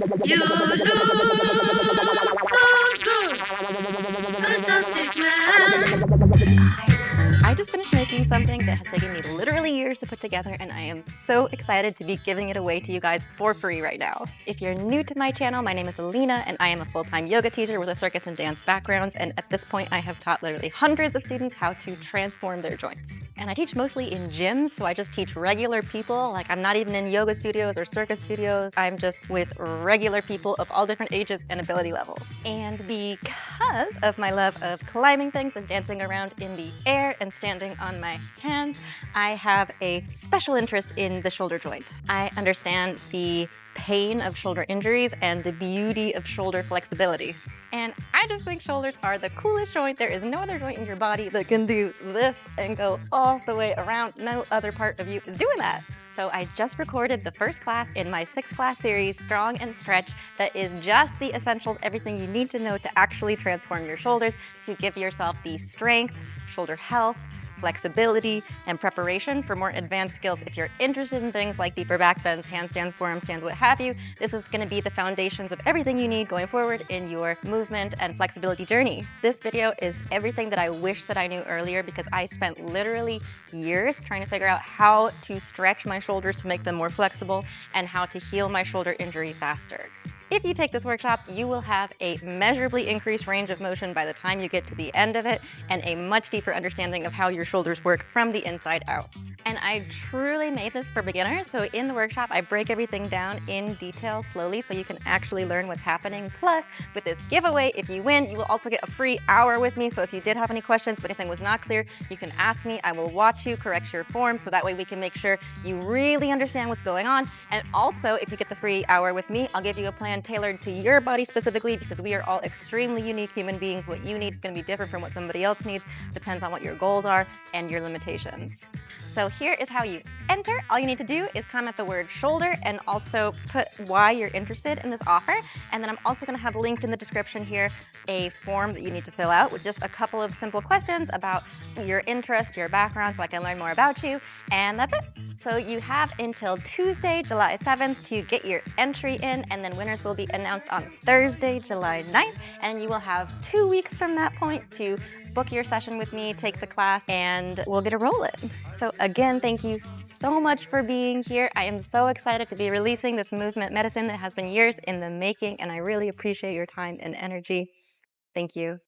You look so good, fantastic man. I just finished making something that has taken me literally years to put together, and I am so excited to be giving it away to you guys for free right now. If you're new to my channel, my name is Alina, and I am a full-time yoga teacher with a circus and dance background, and at this point I have taught literally hundreds of students how to transform their joints. And I teach mostly in gyms, so I just teach regular people. Like, I'm not even in yoga studios or circus studios. I'm just with regular people of all different ages and ability levels. And because of my love of climbing things and dancing around in the air and standing on my hands, I have a special interest in the shoulder joint. I understand the pain of shoulder injuries and the beauty of shoulder flexibility. And I just think shoulders are the coolest joint. There is no other joint in your body that can do this and go all the way around. No other part of you is doing that. So I just recorded the first class in my 6-class series, Strong and Stretch, that is just the essentials, everything you need to know to actually transform your shoulders, to give yourself the strength, shoulder health, flexibility, and preparation for more advanced skills. If you're interested in things like deeper back bends, handstands, forearm stands, what have you, this is going to be the foundations of everything you need going forward in your movement and flexibility journey. This video is everything that I wish that I knew earlier, because I spent literally years trying to figure out how to stretch my shoulders to make them more flexible and how to heal my shoulder injury faster. If you take this workshop, you will have a measurably increased range of motion by the time you get to the end of it, and a much deeper understanding of how your shoulders work from the inside out. And I truly made this for beginners, so in the workshop I break everything down in detail slowly so you can actually learn what's happening. Plus, with this giveaway, if you win, you will also get a free hour with me, so if you did have any questions, if anything was not clear, you can ask me. I will watch you, correct your form, so that way we can make sure you really understand what's going on. And also, if you get the free hour with me, I'll give you a plan tailored to your body specifically, because we are all extremely unique human beings. What you need is going to be different from what somebody else needs. Depends on what your goals are and your limitations. So here is how you enter. All you need to do is comment the word shoulder and also put why you're interested in this offer. And then I'm also going to have linked in the description here a form that you need to fill out with just a couple of simple questions about your interest, your background, so I can learn more about you. And that's it. So you have until Tuesday, July 7th to get your entry in, and then winners will be announced on Thursday, July 9th. And you will have 2 weeks from that point to book your session with me, take the class, and we'll get a roll in. So again, thank you so much for being here. I am so excited to be releasing this movement medicine that has been years in the making, and I really appreciate your time and energy. Thank you.